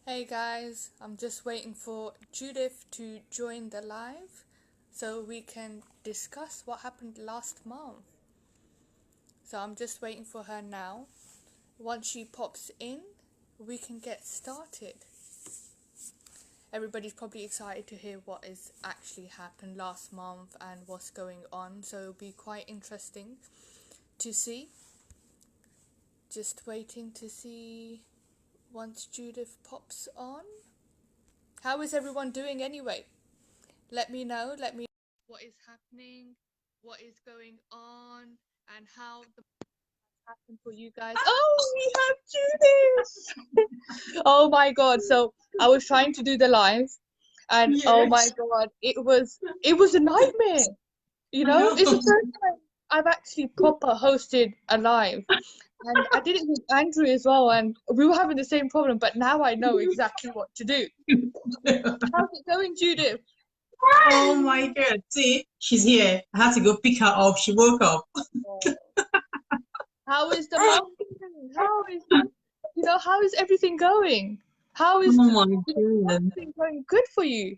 Hey guys, I'm just waiting for Judith to join the live so we can discuss what happened last month. So I'm just waiting for her now. Once she pops in, we can get started. Everybody's probably excited to hear what has actually happened last month and what's going on, so it'll be quite interesting to see. Just waiting to see once Judith pops on. How is everyone doing anyway? Let me know what is happening, what is going on, and how the happened for you guys. Oh, we have Judith! Oh my god, so I was trying to do the live and oh my god, it was a nightmare. It's the first time I've actually proper hosted a live. And I did it with Andrew as well, and we were having the same problem, but now I know exactly what to do. How's it going, Judith? Oh my God. See, she's here. I had to go pick her up. She woke up. How is the mountain? How is everything going? How is Oh my God. everything going good for you?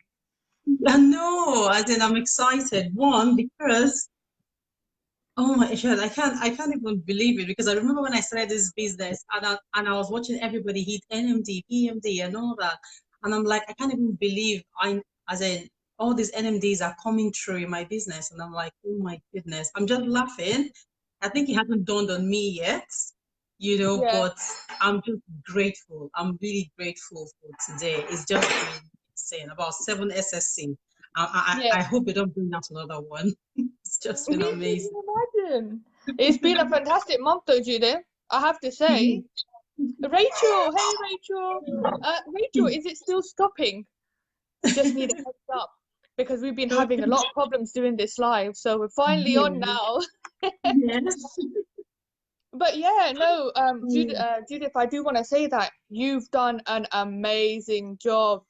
I know. I'm excited. One, because oh my God, I can't even believe it because I remember when I started this business and I was watching everybody hit NMD, PMD and all that. And I'm like, I can't even believe all these NMDs are coming through in my business. And I'm like, oh my goodness. I'm just laughing. I think it hasn't dawned on me yet, Yeah, but I'm just grateful. I'm really grateful for today. It's just been insane. About 7 SSC. yeah. I hope they don't bring out another one. It's just been Can amazing. you imagine? It's been a fantastic month though, Judith. I have to say. Rachel, hey Rachel. Rachel, is it still stopping? Just need a heads up because we've been having a lot of problems doing this live, so we're finally on Yes, now. yes. But yeah, no, Judith, I do want to say that you've done an amazing job.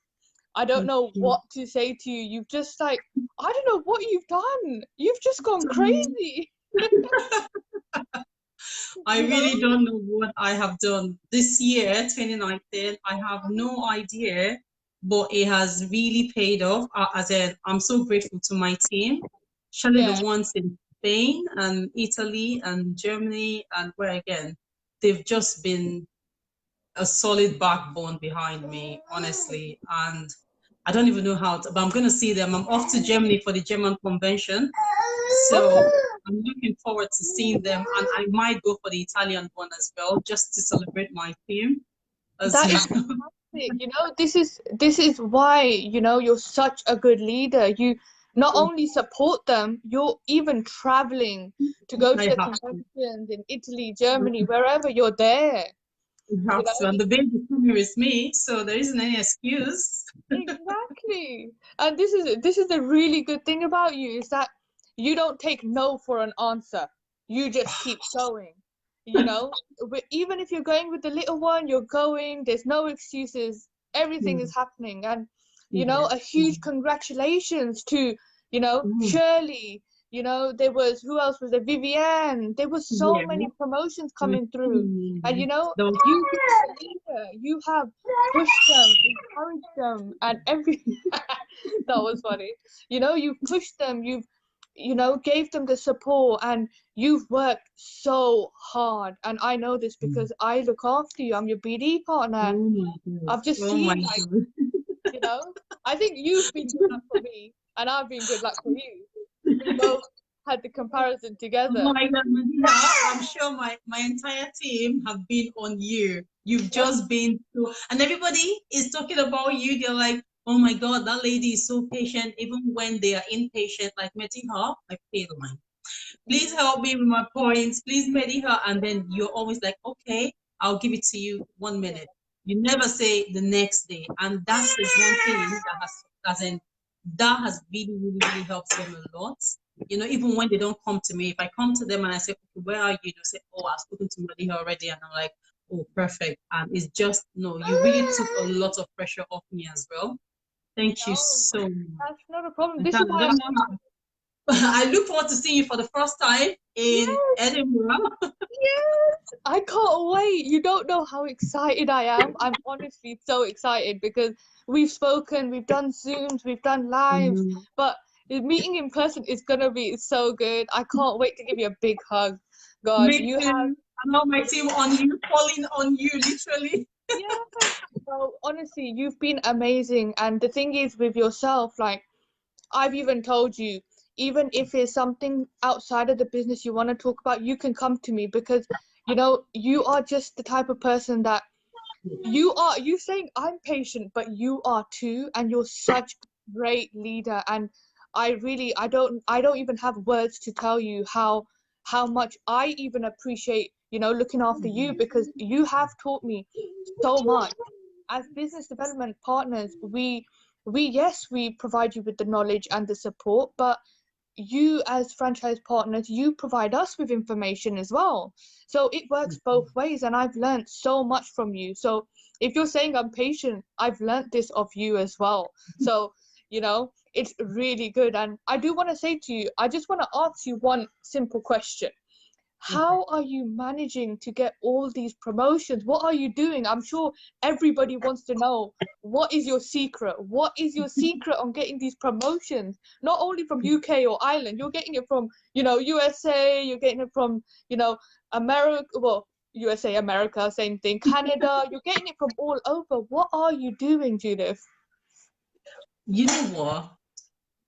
I don't Thank know you. what to say to you. You've just like, I don't know what you've done. You've just gone crazy, I you know? really don't know what I have done this year, 2019. I have no idea, but it has really paid off. I'm so grateful to my team, especially the Yeah, ones in Spain and Italy and Germany and where again, they've just been a solid backbone behind me, honestly. And I don't even know but I'm going to see them. I'm off to Germany for the German convention. So okay. I'm looking forward to seeing them. And I might go for the Italian one as well, just to celebrate my team as That is well. fantastic. This is why, you're such a good leader. You not only support them, you're even traveling to go to I the have to. conventions in Italy, Germany, wherever you're there. I You have know, to. And the baby here is me, so there isn't any excuse. exactly. And this is the really good thing about you is that you don't take no for an answer. You just keep going. You know, even if you're going with the little one, you're going. There's no excuses. Everything is happening, and Yes. a huge congratulations to Mm, Shirley. There was who else was there? Vivienne. There was so yes. many promotions coming through, and Mhm. Those, you being the leader, you have pushed them, encouraged them, and every that was funny. You've pushed them, you've gave them the support, and you've worked so hard. And I know this because I look after you. I'm your BD partner, and oh my God. I've just Oh my seen like God. you know. I think you've been good luck for me, and I've been good luck for you. We both had the comparison Oh together. my God, Medina, I'm sure my entire team have been on you. You've just been so, and everybody is talking about you. They're like, oh my God, that lady is so patient, even when they are impatient, like Medina, like, hey, line. Please help me with my points. Please, Medina. And then you're always like, okay, I'll give it to you 1 minute. You never say the next day. And that is one thing that has really, really, really helped them a lot. Even when they don't come to me, if I come to them and I say, okay, where are you? They'll say, oh, I've spoken to Medina already. And I'm like, oh, perfect. And it's just, no, you really took a lot of pressure off me as well. Thank you No, so much. that's not a problem. In This fact, is I why don't know. I look forward to seeing you for the first time in yes, Edinburgh. yes. I can't wait. You don't know how excited I am. I'm honestly so excited because we've spoken, we've done Zooms, we've done lives, Mm. but the meeting in person is gonna be so good. I can't wait to give you a big hug. God, Me you have, too. I know my team on you, falling on you, literally. yeah. So honestly, you've been amazing. And the thing is with yourself, like I've even told you, even if it's something outside of the business you want to talk about, you can come to me because, you are just the type of person that you saying I'm patient, but you are too, and you're such a great leader. And I don't even have words to tell you how much I even appreciate, looking after you because you have taught me so much. As business development partners, we yes, we provide you with the knowledge and the support, but you as franchise partners, you provide us with information as well. So it works both ways, and I've learned so much from you. So if you're saying I'm patient, I've learned this of you as well. So, it's really good. And I do want to say to you, I just want to ask you one simple question. Okay. How are you managing to get all these promotions? What are you doing? I'm sure everybody wants to know, what is your secret? What is your secret on getting these promotions? Not only from UK or Ireland, you're getting it from, USA, you're getting it from, America, well, USA, America, same thing, Canada, you're getting it from all over. What are you doing, Judith? You know what?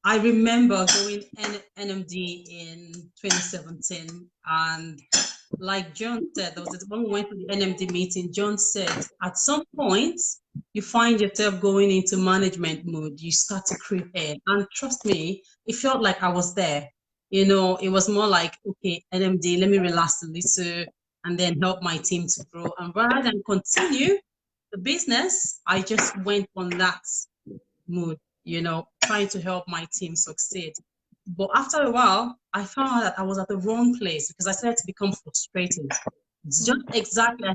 I remember going NMD in 2017, and like John said, there was when we went to the NMD meeting, John said, at some point, you find yourself going into management mode, you start to creep in. And trust me, it felt like I was there. It was more like, okay, NMD, let me relax a little and then help my team to grow. And rather than continue the business, I just went on that mood, trying to help my team succeed. But after a while, I found out that I was at the wrong place because I started to become frustrated. It's just exactly,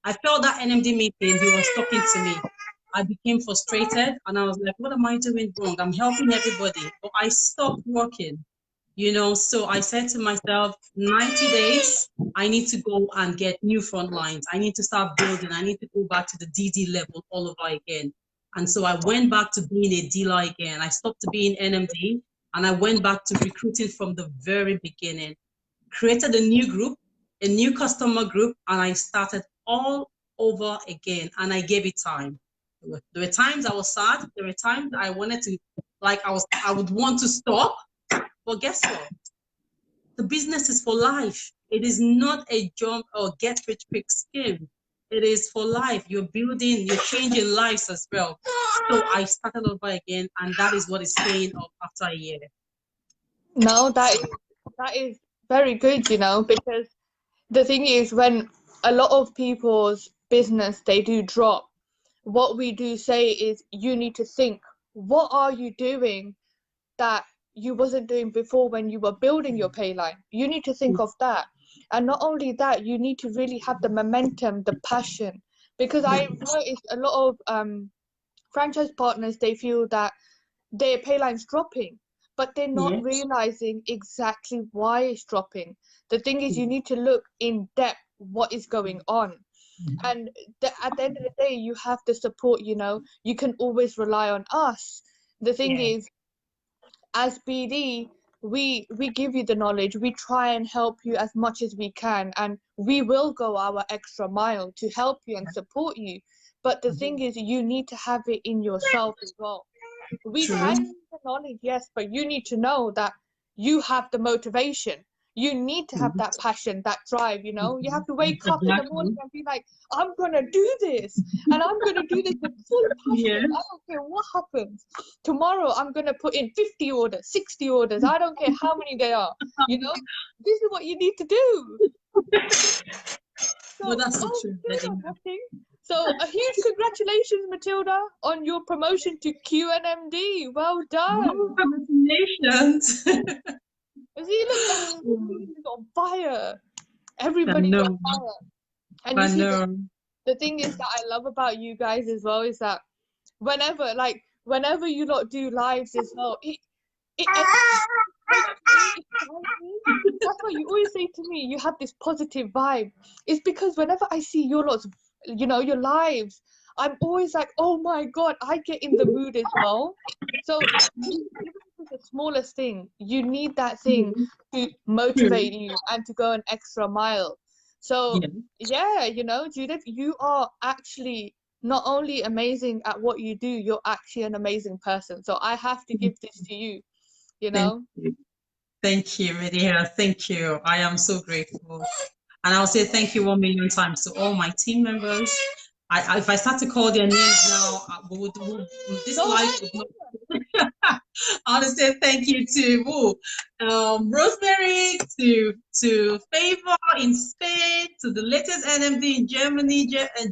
I felt that NMD meeting, he was talking to me. I became frustrated and I was like, what am I doing wrong? I'm helping everybody, but I stopped working. So I said to myself, 90 days, I need to go and get new front lines. I need to start building. I need to go back to the DD level all over again. And so I went back to being a dealer again. I stopped being NMD and I went back to recruiting from the very beginning. Created a new group, a new customer group, and I started all over again. And I gave it time. There were times I was sad. There were times I wanted to, I would want to stop. But guess what? The business is for life. It is not a jump or get rich quick scheme. It is for life. You're building, you're changing lives as well. So I started over again, and that is what is paying off after a year. No, that is very good, because the thing is, when a lot of people's business they do drop, what we do say is you need to think, what are you doing that you wasn't doing before when you were building your pay line? You need to think of that. And not only that, you need to really have the momentum, the passion, because I've noticed a lot of franchise partners, they feel that their pay line's dropping, but they're not Yes. realizing exactly why it's dropping. The thing is, you need to look in depth what is going on. And at the end of the day, you have the support, you can always rely on us. The thing Yeah. is, as BD, we give you the knowledge, we try and help you as much as we can, and we will go our extra mile to help you and support you. But the thing is, you need to have it in yourself as well. We True. can give the knowledge, yes, but you need to know that you have the motivation. You need to have that passion, that drive, You have to wake up in the morning Exactly. and be like, I'm going to do this. And I'm going to do this with full Yeah. passion. I don't care what happens. Tomorrow, I'm going to put in 50 orders, 60 orders. I don't care how many they are. This is what you need to do. Well, So, that's so oh, true. Matilda, watching. So, a huge congratulations, Matilda, on your promotion to QNMD. Well Oh, done. congratulations. See, look, everybody's on fire. I Everybody's on know. fire. And you I see, know. the thing is that I love about you guys as well is that whenever you lot do lives as well, it That's why you always say to me, you have this positive vibe. It's because whenever I see your lot's, your lives, I'm always like, oh my God, I get in the mood as well. So even if it's the smallest thing, you need that thing to motivate you and to go an extra mile. So yeah, Judith, you are actually not only amazing at what you do, you're actually an amazing person. So I have to give this to you, you Thank know. you. Thank you, Medea. Thank you. I am so grateful. And I'll say thank you 1 million times to all my team members. If I start to call their names now, this life would not. I want to say thank you to Rosemary, to Favor in Spain, to the latest NMD in Germany,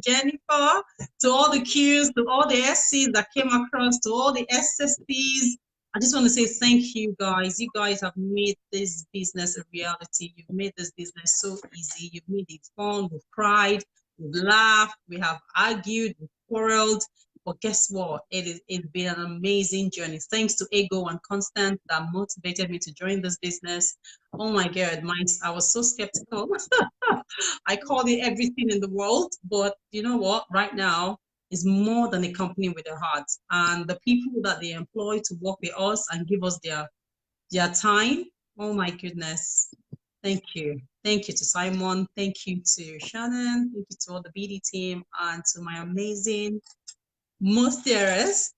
Jennifer, to all the Qs, to all the SCs that came across, to all the SSPs. I just want to say thank you guys. You guys have made this business a reality. You've made this business so easy. You've made it fun. We've cried, we've laughed, we have argued, we've quarreled. But guess what? It's been an amazing journey. Thanks to Ego and Constant that motivated me to join this business. Oh my God, I was so skeptical. I called it everything in the world, but you know what? Right now, is more than a company with a heart. And the people that they employ to work with us and give us their time, oh my goodness. Thank you. Thank you to Simon. Thank you to Shannon. Thank you to all the BD team and to my amazing, most dearest,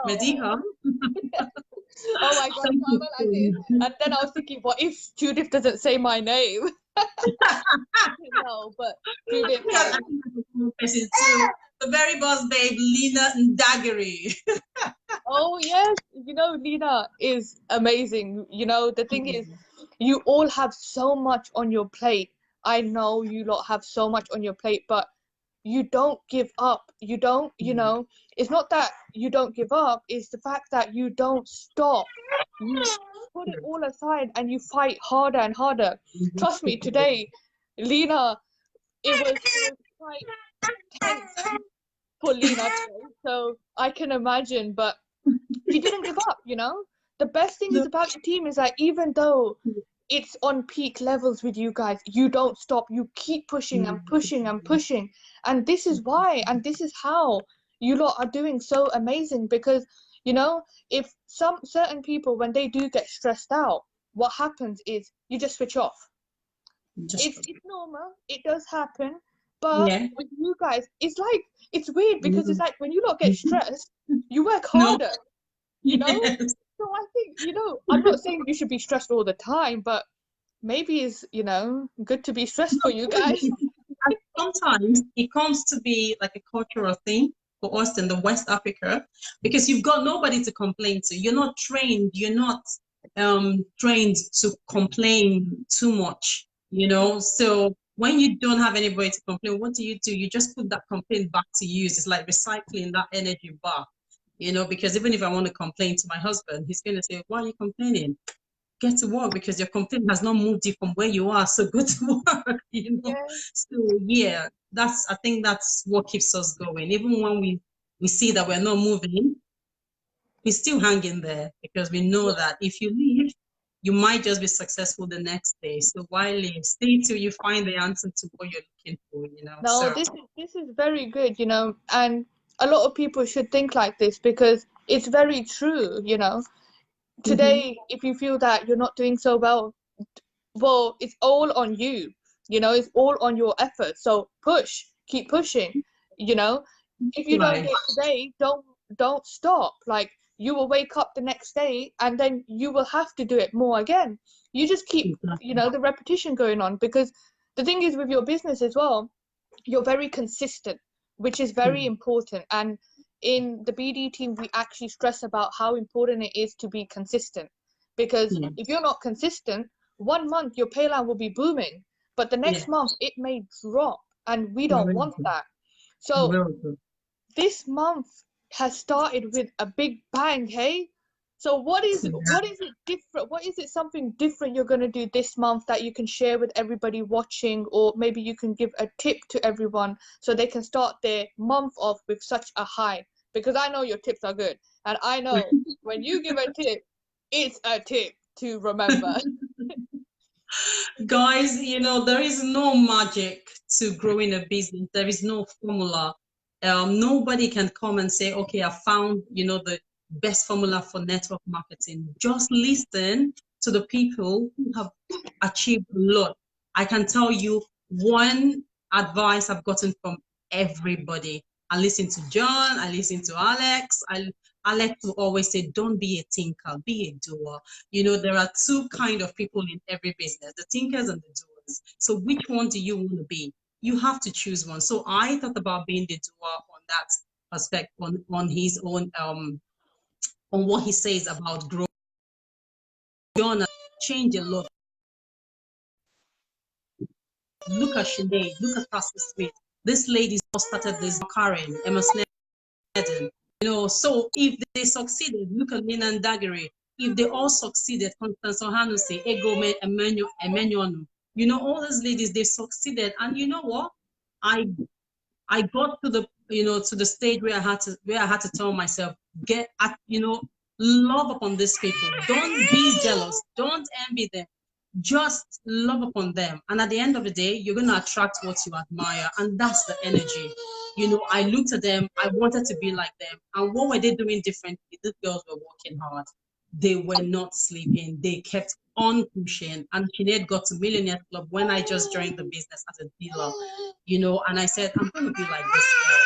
Mediha. Oh my God, Simon, I did. And then I was thinking, what if Judith doesn't say my name? No, but Judith. The very boss babe, Lena Ndagari. Oh yes, Lena is amazing. The thing is, you all have so much on your plate. I know you lot have so much on your plate, but you don't give up. You don't, it's not that you don't give up, it's the fact that you don't stop. You put it all aside and you fight harder and harder. Trust me, today, Lena, it was quite tense for Lena today, so I can imagine, but she didn't give up, The best thing is about your team is that even though it's on peak levels with you guys, you don't stop. You keep pushing and pushing and pushing. And this is why, and this is how you lot are doing so amazing, because, if some certain people, when they do get stressed out, what happens is you just switch off. It's normal. It does happen. But with you guys, it's weird because it's like when you lot get stressed, you work harder, Yes. So I think, I'm not saying you should be stressed all the time, but maybe it's, good to be stressed for you guys. Sometimes it comes to be like a cultural thing for us in the West Africa, because you've got nobody to complain to. You're not trained. You're not trained to complain too much, So when you don't have anybody to complain, what do? You just put that complaint back to use. It's like recycling that energy back, because even if I want to complain to my husband, he's going to say, why are you complaining? Get to work, because your complaint has not moved you from where you are. So go to work, So yeah, I think that's what keeps us going. Even when we see that we're not moving, we still hang in there, because we know that if you leave, you might just be successful the next day. So why leave? Stay till you find the answer to what you're looking for, No, so. this is very good, and a lot of people should think like this, because it's very true, Today, if you feel that you're not doing so well, it's all on you, it's all on your effort. So keep pushing, if you don't do it today, don't stop. Like, you will wake up the next day and then you will have to do it more again. You just keep, the repetition going on, because the thing is with your business as well, you're very consistent, which is very important. And in the BD team, we actually stress about how important it is to be consistent, because if you're not consistent, 1 month your pay line will be booming, but the next month it may drop, and we don't want that. So this month has started with a big bang, hey? So what is it different? What is it something different you're going to do this month that you can share with everybody watching, or maybe you can give a tip to everyone so they can start their month off with such a high? Because I know your tips are good, and I know when you give a tip, it's a tip. to remember. Guys, there is no magic to growing a business. There is no formula. Nobody can come and say, okay, I found, the best formula for network marketing. Just listen to the people who have achieved a lot. I can tell you one advice I've gotten from everybody. I listen to John, I listen to Alex. Alex will always say, don't be a thinker, be a doer. There are two kind of people in every business, the thinkers and the doers. So which one do you want to be? You have to choose one. So I thought about being the doer on that aspect, on his own, on what he says about growth. John has changed a lot. Look at Sinead, look at Pastor Smith. This lady started this, Karen, Emma Snedden. So if they succeeded, look at Nina and Dagere. If they all succeeded, Constance Ohanuse, Ego Emenyonu, all those ladies, they succeeded. And you know what? I got to the stage where I had to tell myself, love upon these people. Don't be jealous. Don't envy them. Just love upon them. And at the end of the day, you're going to attract what you admire. And that's the energy. I looked at them. I wanted to be like them. And what were they doing differently? These girls were working hard. They were not sleeping. They kept on pushing. And Sinead got to Millionaire Club when I just joined the business as a dealer. And I said, I'm going to be like this girl.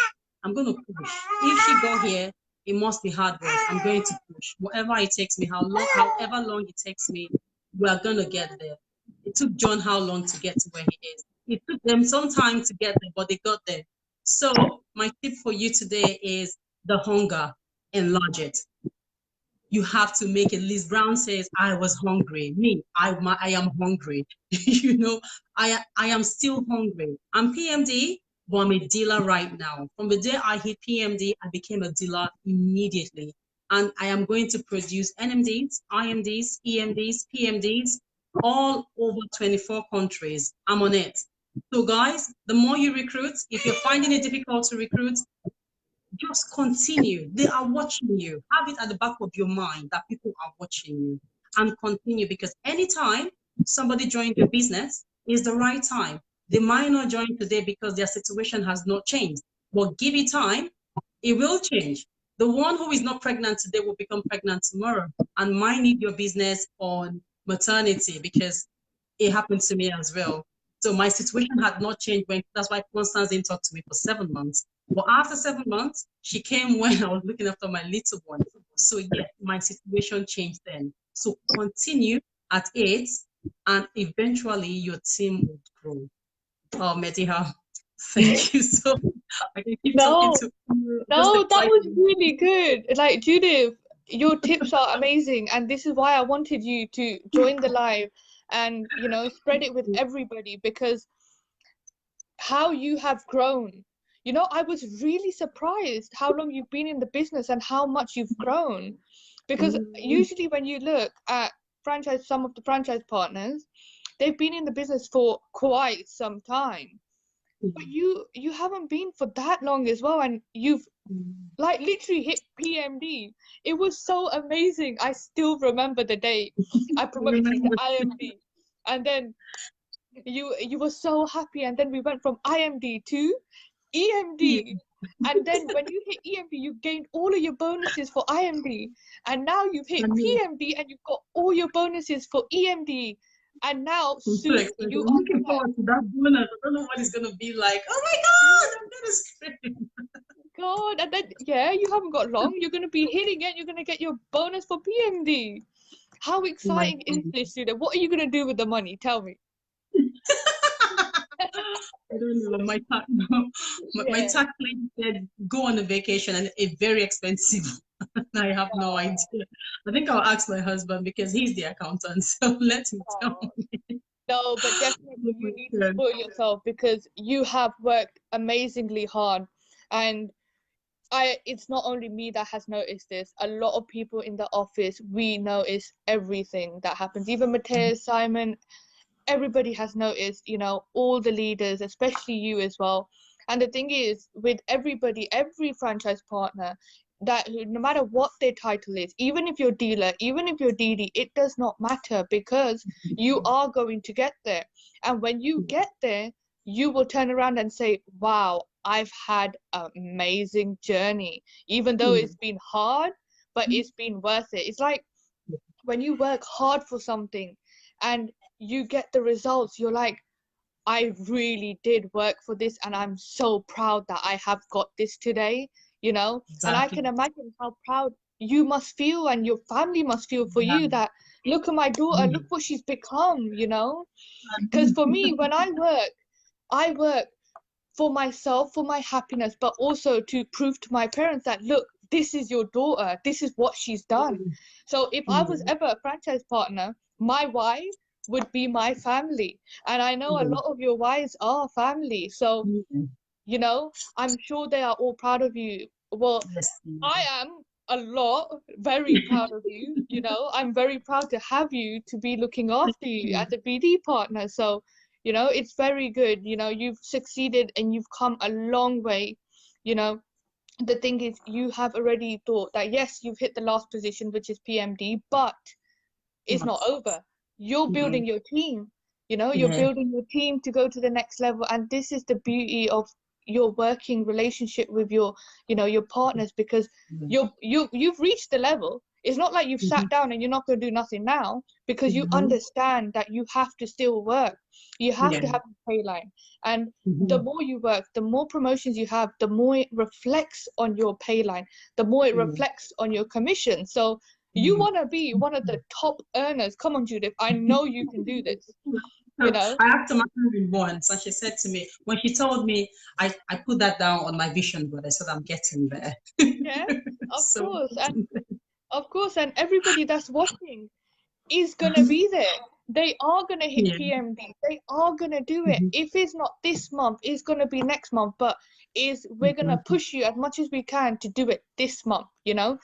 I'm going to push. If she got here, it must be hard work. I'm going to push. Whatever it takes me, however long it takes me, we're going to get there. It took John how long to get to where he is? It took them some time to get there, but they got there. So my tip for you today is the hunger, enlarge it. You have to make it. Liz Brown says, I was hungry. Me, I am hungry. I am still hungry. I'm PMD, but I'm a dealer right now. From the day I hit PMD, I became a dealer immediately. And I am going to produce NMDs, IMDs, EMDs, PMDs, all over 24 countries. I'm on it. So guys, the more you recruit, if you're finding it difficult to recruit, just continue. They are watching you. Have it at the back of your mind that people are watching you, and continue, because anytime somebody joins your business is the right time. They might not join today because their situation has not changed, but give it time, it will change. The one who is not pregnant today will become pregnant tomorrow and might need your business on maternity, because it happened to me as well. So my situation had not changed that's why Constance didn't talk to me for 7 months. But after 7 months, she came when I was looking after my little one. So yeah, my situation changed then. So continue at 8, and eventually your team will grow. Oh, Mediha, thank you so much. I can keep talking to you. No, that was really good. Like, Judith, your tips are amazing, and this is why I wanted you to join the live and spread it with everybody, because how you have grown. I was really surprised how long you've been in the business and how much you've grown, because usually when you look at some of the franchise partners, they've been in the business for quite some time, but you haven't been for that long as well, and you've like literally hit PMD. It was so amazing. I still remember the day I promoted you to IMD, and then you were so happy, and then we went from IMD to EMD, and then when you hit EMD, you gained all of your bonuses for IMD, and now you've hit PMD and you've got all your bonuses for EMD, and now soon you are looking forward to that bonus. I don't know what it's gonna be like. Oh my God, I'm gonna scream. God, and then you haven't got long. You're gonna be hitting it. You're gonna get your bonus for PMD. How exciting is this, Judah? What are you gonna do with the money? Tell me. I don't know. My tax lady said go on a vacation, and it's very expensive. I have no idea. I think I'll ask my husband because he's the accountant. So let him tell me. No, but definitely you need to spoil yourself, because you have worked amazingly hard, and it's not only me that has noticed this. A lot of people in the office, we notice everything that happens. Even Matthias, Simon, everybody has noticed, all the leaders, especially you as well. And the thing is, with everybody, every franchise partner, that no matter what their title is, even if you're dealer, even if you're DD, it does not matter, because you are going to get there. And when you get there, you will turn around and say, wow, I've had an amazing journey, even though it's been hard, but it's been worth it. It's like when you work hard for something and you get the results, you're like, I really did work for this, and I'm so proud that I have got this today, you know? And I can imagine how proud you must feel and your family must feel for you, that look at my daughter, look what she's become, you know? Because for me, when I work for myself, for my happiness, but also to prove to my parents that, look, this is your daughter, this is what she's done. So if I was ever a franchise partner, my wife would be my family. And I know a lot of your wives are family. So, you know, I'm sure they are all proud of you. Well, I am a lot, very proud of you. You know, I'm very proud to have you, to be looking after you as a BD partner. So, you know, it's very good. You know, you've succeeded and you've come a long way. You know, the thing is, you have already thought that, yes, you've hit the last position, which is PMD, but it's not over. You're building your team. You know, you're building your team to go to the next level. And this is the beauty of your working relationship with your, you know, your partners, because you've reached the level. It's not like you've sat down and you're not going to do nothing now, because you understand that you have to still work. You have to have a pay line. And the more you work, the more promotions you have, the more it reflects on your pay line, the more it reflects on your commission. So you want to be one of the top earners. Come on, Judith. I know you can do this. You know? I asked my friend once, and she said to me, when she told me, I put that down on my vision board. I said, I'm getting there. Yeah, of course. And of course, and everybody that's watching is going to be there. They are going to hit PMD. They are going to do it. If it's not this month, it's going to be next month. But we're going to push you as much as we can to do it this month, you know?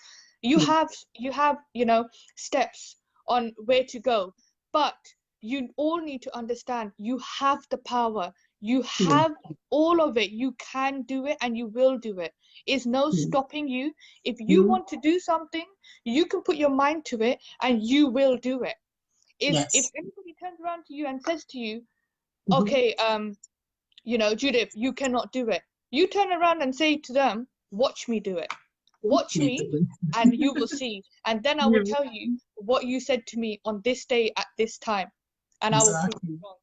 You have, you know, steps on where to go. But you all need to understand, you have the power. You have all of it. You can do it and you will do it. It's no stopping you. If you want to do something, you can put your mind to it and you will do it. If anybody turns around to you and says to you, okay, you know, Judith, you cannot do it, you turn around and say to them, watch me do it. Watch me and you will see. And then I will tell you what you said to me on this day at this time. And I will prove you wrong.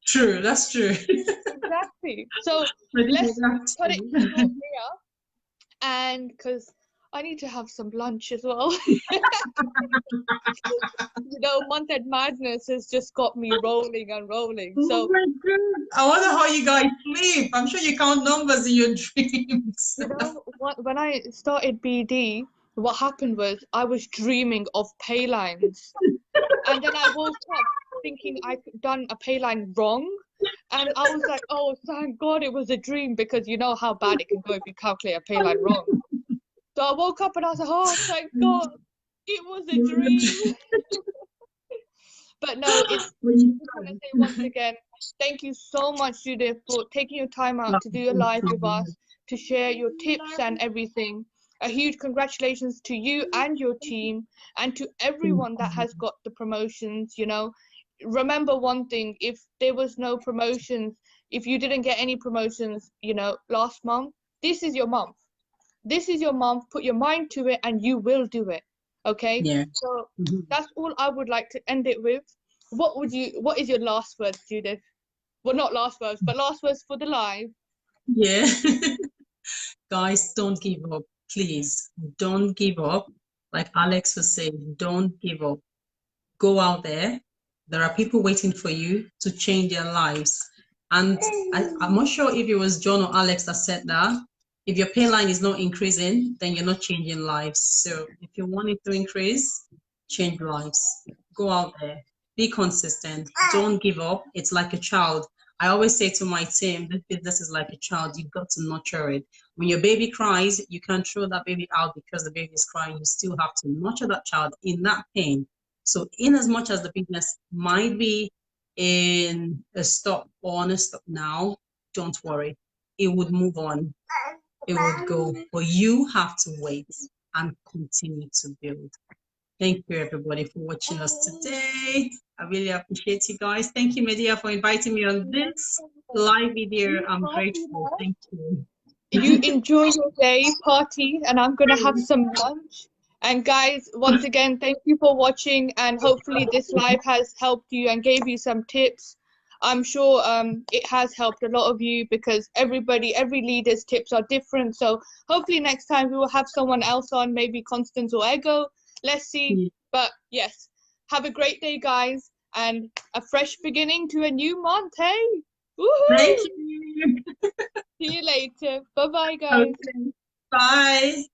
True, that's true. Exactly. So let's put it here. And because I need to have some lunch as well. You know, month-end madness has just got me rolling and rolling. So, oh my God. I wonder how you guys sleep. I'm sure you count numbers in your dreams. You know, when I started BD, what happened was I was dreaming of pay lines. And then I woke up thinking I'd done a pay line wrong. And I was like, oh, thank God it was a dream, because you know how bad it can go if you calculate a pay line wrong. So I woke up and I was like, oh, thank God, it was a dream. But no, I want to say once again, thank you so much, Judith, for taking your time out to do a live with us, to share your tips and everything. A huge congratulations to you and your team, and to everyone that has got the promotions. You know, remember one thing, if there was no promotions, if you didn't get any promotions, you know, last month, this is your month. This is your month. Put your mind to it and you will do it. Okay? Yeah. So that's all I would like to end it with. What is your last words, Judith? Well, not last words, but last words for the live. Yeah. Guys, don't give up. Please, don't give up. Like Alex was saying, don't give up. Go out there. There are people waiting for you to change their lives. And I'm not sure if it was John or Alex that said that. If your pay line is not increasing, then you're not changing lives. So if you want it to increase, change lives. Go out there. Be consistent. Don't give up. It's like a child. I always say to my team, this business is like a child. You've got to nurture it. When your baby cries, you can't throw that baby out because the baby is crying. You still have to nurture that child in that pain. So in as much as the business might be in a stop or on a stop now, don't worry. It would move on. it would go. But you have to wait and continue to build. Thank you, everybody, for watching us today. I really appreciate you guys. Thank you, Medea, for inviting me on this live video. I'm grateful. Thank you. You enjoy your day, party, and I'm gonna have some lunch. And guys, once again, thank you for watching, and hopefully this live has helped you and gave you some tips. I'm sure it has helped a lot of you, because every leader's tips are different. So hopefully next time we will have someone else on, maybe Constance or Ego. Let's see. But yes, have a great day, guys, and a fresh beginning to a new month. Hey, woohoo! Thank you. See you later. Bye bye, guys. Okay. Bye.